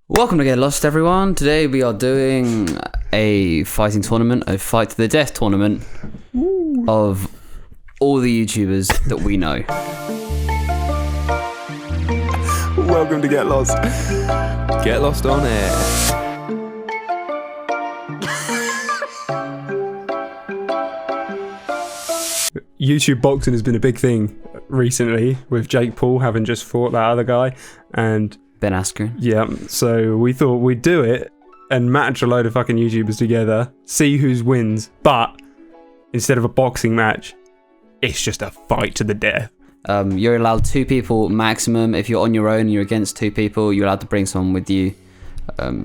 Welcome to Get Lost, everyone. Today we are doing a fighting tournament, a fight to the death tournament of all the YouTubers that we know. Welcome to Get Lost. Get Lost on air. YouTube boxing has been a big thing recently, with Jake Paul having just fought that other guy and Ben Askren. yeah, so we thought we'd do it and match a load of fucking YouTubers together, see who wins, but instead of a boxing match, it's just a fight to the death. You're allowed 2 people maximum. If you're on your own and you're against 2 people, you're allowed to bring someone with you.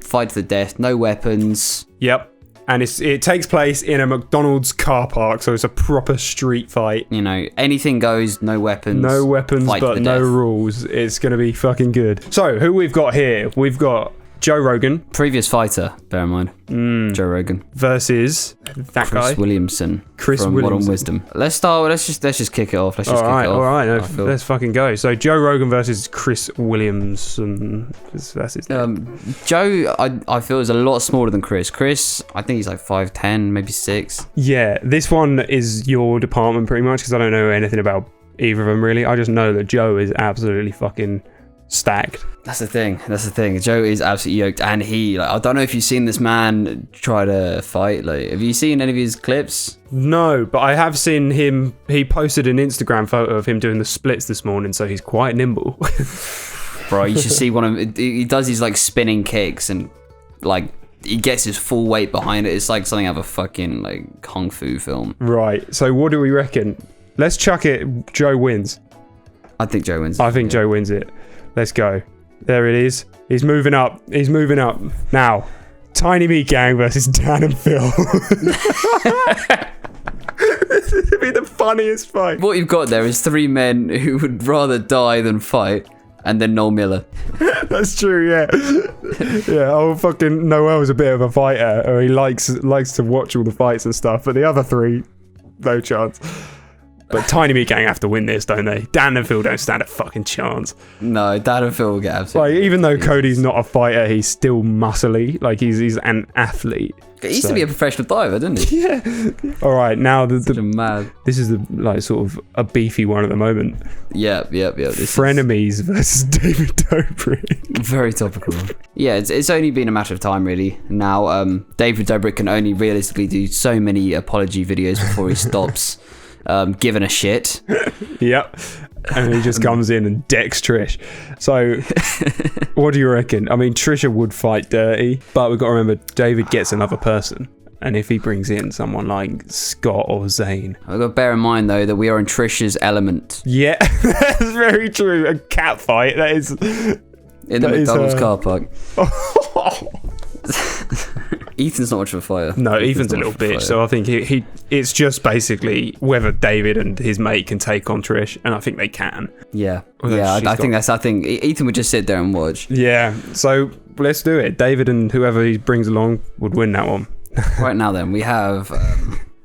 Fight to the death, no weapons. Yep. And it takes place in a McDonald's car park, so it's a proper street fight. You know, anything goes, no weapons. No weapons, but no death. rules. It's going to be fucking good. So, who we've got here? We've got Joe Rogan. Previous fighter, bear in mind. Joe Rogan. Versus that guy. Chris Williamson. Chris from Williamson. Modern Wisdom. Let's just kick it off. All right. Let's fucking go. So, Joe Rogan versus Chris Williamson. That's his name. Joe, I feel, is a lot smaller than Chris. Chris, I think he's like 5'10", maybe 6. Yeah, this one is your department pretty much, because I don't know anything about either of them really. I just know that Joe is absolutely fucking stacked. That's the thing. Joe is absolutely yoked, and he, like, I don't know if you've seen this man try to fight. Like, have you seen any of his clips? No, but I have seen him. He posted an Instagram photo of him doing the splits this morning, so he's quite nimble. Bro, you should see one of he does these like spinning kicks, and like he gets his full weight behind it. It's like something out of a fucking like kung fu film. Right. So what do we reckon? Let's chuck it. Joe wins. I think Joe wins. I think Joe wins it. Let's go. There it is. He's moving up. Now, Tiny Meat Gang versus Dan and Phil. This would be the funniest fight. What you've got there is 3 men who would rather die than fight, and then Noel Miller. That's true, yeah. Yeah, old fucking Noel's a bit of a fighter, or he likes to watch all the fights and stuff, but the other 3, no chance. But Tiny Meat Gang have to win this, don't they? Dan and Phil don't stand a fucking chance. No, Dan and Phil will get absolutely... Like, even though Cody's not a fighter, he's still muscly. Like, he's an athlete. He used to be a professional diver, didn't he? Yeah. All right, now Such a mad... this is like sort of a beefy one at the moment. Yeah. Frenemies versus David Dobrik. Very topical. Yeah, it's only been a matter of time, really. Now, David Dobrik can only realistically do so many apology videos before he stops giving a shit. Yep. And he just comes in and decks Trish. So, what do you reckon? I mean, Trisha would fight dirty, but we've got to remember, David gets another person. And if he brings in someone like Scott or Zane... I've got to bear in mind, though, that we are in Trisha's element. Yeah, that's very true. A cat fight, that is... In the McDonald's car park. Ethan's not much of a fighter. No, Ethan's a little bitch, so I think he it's just basically whether David and his mate can take on Trish, and I think they can. Yeah, I think Ethan would just sit there and watch. Yeah, so let's do it. David and whoever he brings along would win that one. Right now, then, we have...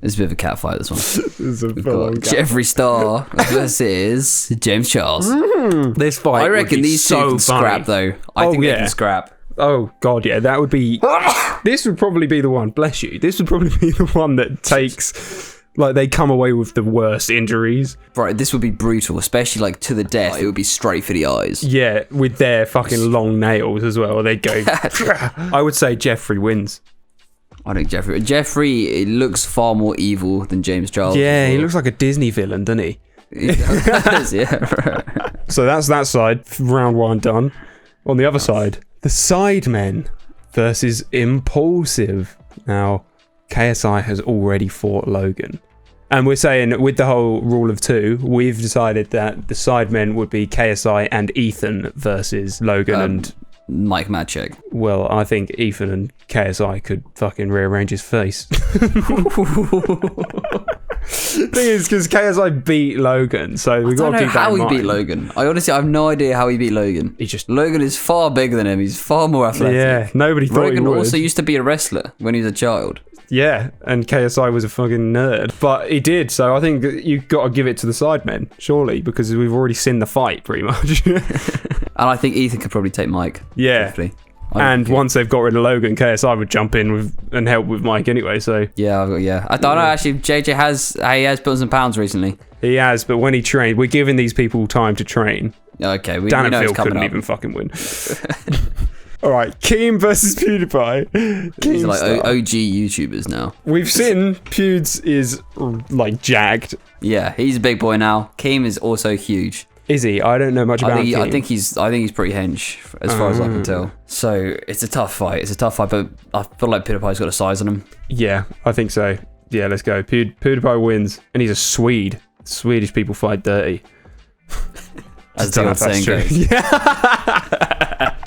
It's a bit of a cat fight, this one. We've got Jeffree Star versus James Charles. This fight, I reckon these two can scrap, though. I think they can scrap. Oh, God, yeah, that would be... This would probably be the one, bless you. This would probably be the one that takes... Like, they come away with the worst injuries. Right, this would be brutal, especially, like, to the death. It would be straight for the eyes. Yeah, with their fucking long nails as well. They'd go... I would say Jeffree wins. I think Jeffree looks far more evil than James Charles. Yeah, he looks like a Disney villain, doesn't he? Yeah, right. So that's that side. Round 1 done. On the other side, the Sidemen versus Impulsive. Now, KSI has already fought Logan. And we're saying, with the whole rule of 2, we've decided that the Sidemen would be KSI and Ethan versus Logan and... Mike Madchek. Well, I think Ethan and KSI could fucking rearrange his face. Thing is, because KSI beat Logan, so we've got to keep that in mind. How he beat Logan. I honestly have no idea how he beat Logan. Logan is far bigger than him. He's far more athletic. Yeah, nobody thought Logan he would. also used to be a wrestler when he was a child. Yeah, and KSI was a fucking nerd. But he did, so I think you've got to give it to the Sidemen, surely, because we've already seen the fight, pretty much. And I think Ethan could probably take Mike. Yeah. Briefly. And once they've got rid of Logan, KSI would jump in and help with Mike anyway. So yeah. I don't know. Actually, JJ has put on some pounds recently. He has, but when he trained, we're giving these people time to train. Okay, we Dan know and it's Phil coming couldn't up. even fucking win. All right, Keem versus PewDiePie. These are like OG YouTubers now. We've seen Pewds is like jagged. Yeah, he's a big boy now. Keem is also huge. Is he? I don't know much about Keem. I think he's pretty hench as far as I can tell. So it's a tough fight. But I feel like PewDiePie's got a size on him. Yeah, I think so. Yeah, let's go. PewDiePie wins, and he's a Swede. Swedish people fight dirty. As the old saying goes. Yeah.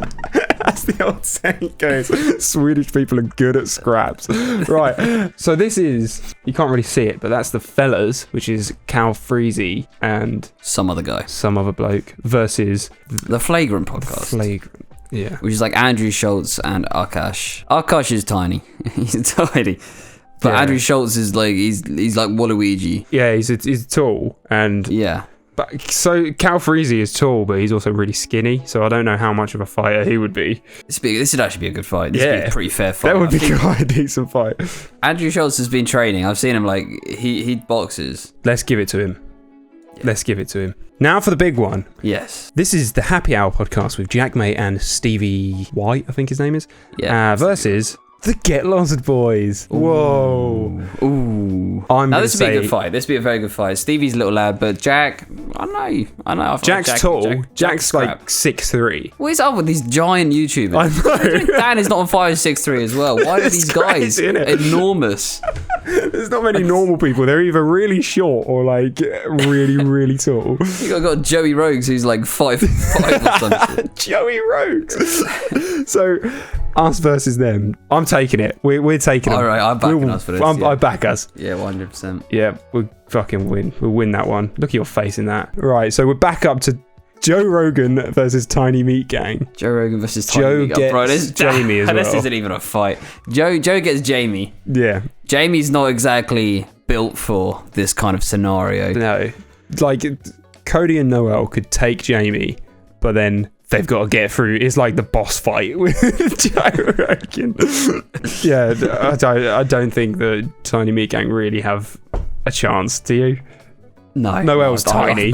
As the old saying goes, Swedish people are good at scraps. Right, so this is, you can't really see it, but that's the Fellas, which is Cal Freezy and some other guy. Some other bloke versus the Flagrant podcast. Flagrant, yeah. Which is like Andrew Schultz and Akash. Akash is tiny. He's tiny. But yeah. Andrew Schultz is like, he's like Waluigi. Yeah, he's tall and... Yeah. But so Cal Freezy is tall, but he's also really skinny. So I don't know how much of a fighter he would be. This would actually be a good fight. This would be a pretty fair fight. That would be quite a decent fight. Andrew Schultz has been training. I've seen him like he boxes. Let's give it to him. Yeah. Let's give it to him. Now for the big one. Yes. This is the Happy Hour podcast with Jack Mate and Stevie White, I think his name is. Yeah. Versus the Get Lost Boys. Whoa. Ooh. Now this would be a good fight. This would be a very good fight. Stevie's a little lad, but Jack, I know. Jack's tall. Jack's like 6'3". What is up with these giant YouTubers? I know. Dan is not on fire 6'3" as well. Why are these guys enormous? There's not many normal people. They're either really short or like really, really tall. You got Joey Rogues who's like 5'5" or something. Joey Rogues. So us versus them. I'm taking it. We're taking it. All right, I'm backing us for this. I back us. Yeah, 100%. Yeah, we'll fucking win. We'll win that one. Look at your face in that. Right, so we're back up to Joe Rogan versus Tiny Meat Gang. Joe Rogan versus Tiny Meat Gang. Bro, Jamie as well. This isn't even a fight. Joe gets Jamie. Yeah. Jamie's not exactly built for this kind of scenario. No. Like, Cody and Noel could take Jamie, but then they've got to get through. It's like the boss fight with Joe Rogan. Yeah, I don't think the Tiny Meat Gang really have a chance, do you? No. Noel's tiny.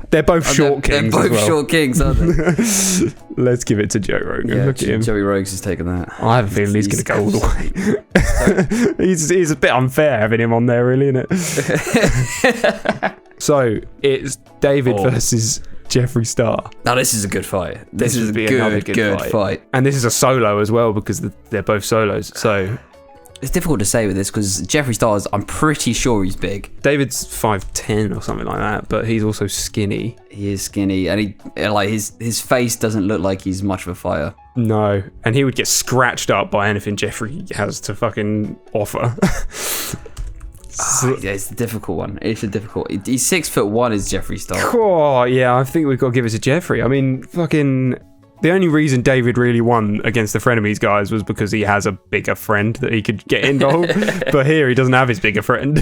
They're both short kings. They're both short kings, aren't they? Let's give it to Joe Rogan. Yeah, Look at him. Joey Rogues has taken that. I have a feeling he's going to go all the way. He's a bit unfair having him on there, really, isn't it? So it's David versus Jeffree Star. Now this is a good fight. This would be another good fight. And this is a solo as well because they're both solos. So it's difficult to say with this because Jeffree Star, I'm pretty sure he's big. David's 5'10" or something like that, but he's also skinny. He is skinny, and he like his face doesn't look like he's much of a fighter. No, and he would get scratched up by anything Jeffree has to fucking offer. Yeah, it's a difficult one. It's a difficult. He's 6'1" is Jeffree Star. Oh yeah, I think we've got to give it to Jeffree. I mean, fucking. The only reason David really won against the Frenemies guys was because he has a bigger friend that he could get involved. But here he doesn't have his bigger friend.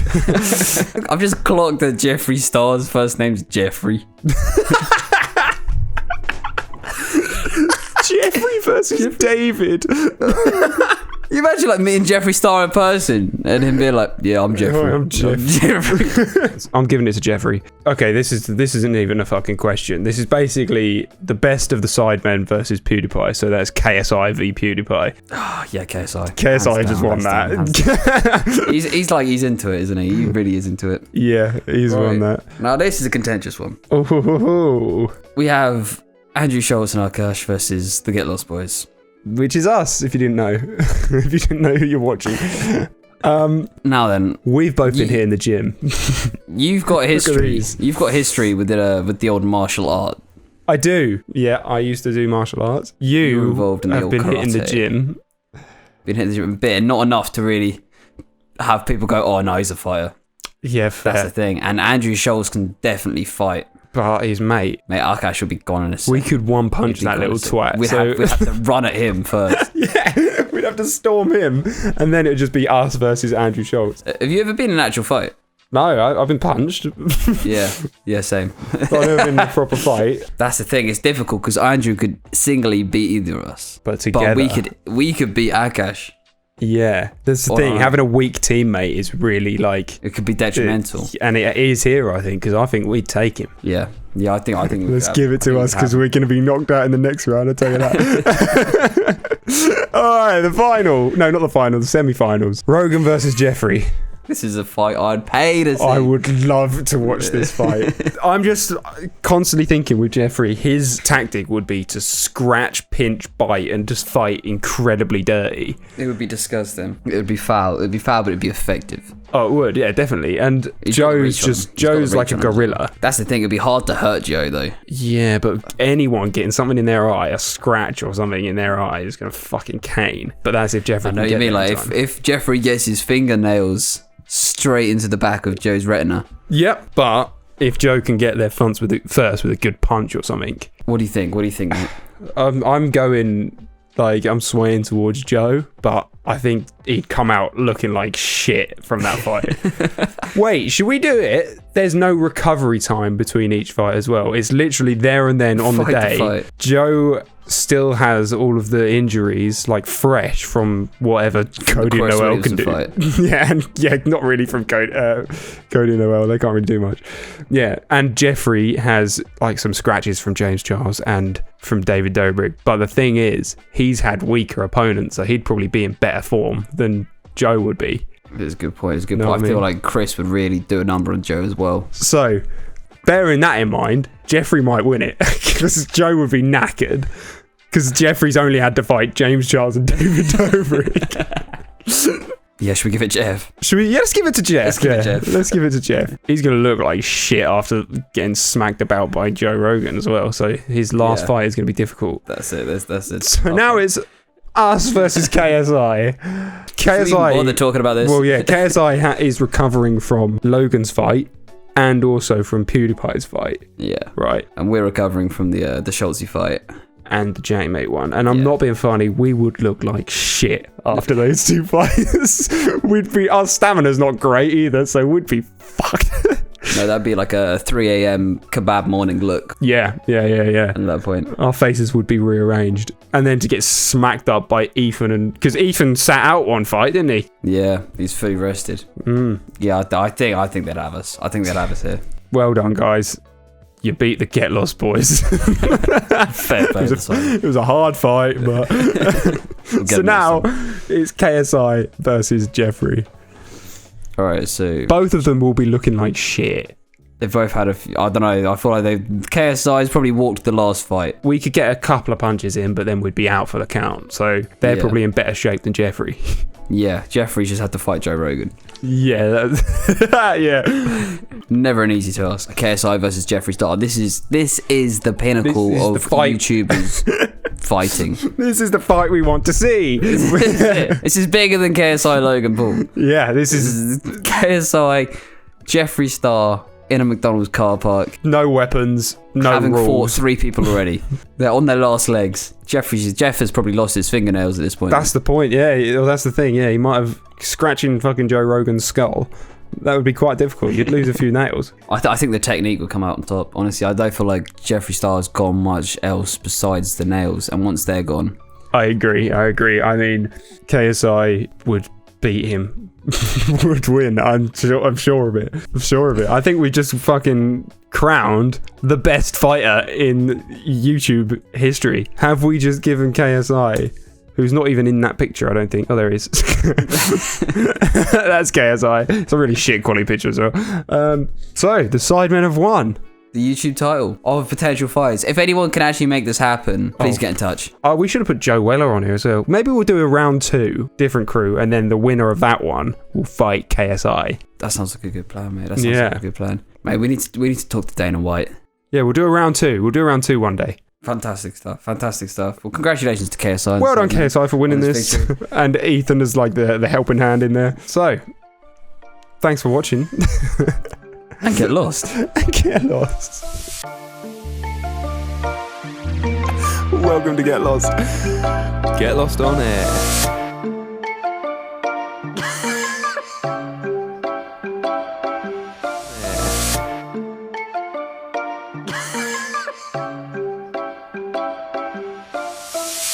I've just clocked that Jeffree Star's first name's Jeffrey. Jeffree versus David. You imagine like meeting Jeffree Star in person and him being like, "Yeah, I'm Jeffree. I'm Jeffree." I'm giving it to Jeffree. Okay, this isn't even a fucking question. This is basically the best of the Sidemen versus PewDiePie. So that's KSI v PewDiePie. Oh, yeah, KSI. KSI just won that. He's into it, isn't he? He really is into it. Yeah, he's won that. Now this is a contentious one. Oh. We have Andrew Schultz and Akash versus the Get Lost Boys. Which is us, if you didn't know. If you didn't know who you're watching. Now then, we've both been here in the gym. You've got history. You've got history with the old martial art. I do. Yeah, I used to do martial arts. You're involved in the have old been karate. hitting the gym. Been hitting the gym a bit, and not enough to really have people go, "Oh no, he's a fighter." Yeah, fair. That's the thing. And Andrew Schultz can definitely fight. But his mate. Mate, Akash would be gone in a second. We could one punch that little twat. We'd have to run at him first. Yeah, we'd have to storm him, and then it would just be us versus Andrew Schultz. Have you ever been in an actual fight? No, I've been punched. Yeah, same. But I've never been in a proper fight. That's the thing. It's difficult because Andrew could singly beat either of us, But together, we could beat Akash. Yeah, that's the thing. Having a weak teammate is really like it could be detrimental, and it is here, I think, because I think we'd take him. Yeah, I think. Let's give it to us because we're going to be knocked out in the next round. I'll tell you that. All right, the final. No, not the final. The semi-finals. Rogan versus Jeffrey. This is a fight I'd pay to see. I would love to watch this fight. I'm just constantly thinking with Jeffrey, his tactic would be to scratch, pinch, bite, and just fight incredibly dirty. It would be disgusting. It would be foul. It would be foul, but it'd be effective. Oh, it would, yeah, definitely. And Joe's like a gorilla. That's the thing. It'd be hard to hurt Joe, though. Yeah, but anyone getting something in their eye, a scratch or something in their eye, is going to fucking cane. But that's if Jeffrey. I know what you mean. Like if Jeffrey gets his fingernails straight into the back of Joe's retina. Yep, but if Joe can get there first with a good punch or something. What do you think? Mate? I'm going, like, I'm swaying towards Joe, but I think he'd come out looking like shit from that fight. Wait, should we do it? There's no recovery time between each fight as well. It's literally there and then on the day. Joe still has all of the injuries like fresh from whatever Cody and Noel can do. Not really from Cody and Noel. They can't really do much. Yeah, and Jeffrey has like some scratches from James Charles and from David Dobrik. But the thing is, he's had weaker opponents, so he'd probably be in better form than Joe would be. It's a good point. I feel like Chris would really do a number on Joe as well. So, bearing that in mind, Jeffrey might win it because Joe would be knackered. Because Jeffrey's only had to fight James Charles and David Dobrik. Yeah, should we give it Jeff? Let's give it to Jeff. Let's give it to Jeff. He's going to look like shit after getting smacked about by Joe Rogan as well. So his last fight is going to be difficult. That's it. That's it. So now it's us versus KSI. KSI. What they're talking about this? Well, yeah, KSI is recovering from Logan's fight and also from PewDiePie's fight. Yeah. Right. And we're recovering from the Schultzy fight. And the Jackmate one. And I'm not being funny, we would look like shit after those two fights. Our stamina's not great either, so we'd be fucked. No, that'd be like a 3 a.m. kebab morning look. Yeah. At that point. Our faces would be rearranged. And then to get smacked up by Ethan, because Ethan sat out one fight, didn't he? Yeah, he's fully rested. Yeah, I think they'd have us. I think they'd have us here. Well done, guys. You beat the Get Lost boys. Fair play. It was a hard fight, but so now it's KSI versus Jeffrey. All right, so both of them will be looking like shit. They've both had I don't know. I feel like KSI's probably walked the last fight. We could get a couple of punches in, but then we'd be out for the count. So they're probably in better shape than Jeffrey. Yeah, Jeffrey just had to fight Joe Rogan. Yeah, yeah. Never an easy task. KSI versus Jeffree Star. This is the pinnacle of YouTubers fighting. This is the fight we want to see. This is bigger than KSI Logan Paul. Yeah, this is KSI Jeffree Star in a McDonald's car park. No weapons, no having rules. Fought 3 people already. They're on their last legs. Jeff has probably lost his fingernails at this point. That's the point, yeah. Well, that's the thing, yeah. He might have scratching fucking Joe Rogan's skull. That would be quite difficult. You'd lose a few nails. I think the technique would come out on top. Honestly, I don't feel like Jeffree Star's gone much else besides the nails. And once they're gone... I agree. I mean, KSI would beat him. Would win. I'm sure of it. I think we just fucking crowned the best fighter in YouTube history. Have we just given KSI, who's not even in that picture, I don't think. Oh, there he is. That's KSI. It's a really shit quality picture as well. So the Sidemen have won the YouTube title of potential fights. If anyone can actually make this happen, please get in touch. We should have put Joe Weller on here as well. Maybe we'll do a round 2, different crew, and then the winner of that one will fight KSI. That sounds like a good plan, mate. That sounds like a good plan. Mate, we need to talk to Dana White. Yeah, we'll do a round 2. We'll do a round 2 one day. Fantastic stuff. Well, congratulations to KSI. Well done, KSI, for winning this. And Ethan is like the helping hand in there. So, thanks for watching. And get lost. Welcome to Get Lost. Get Lost on air.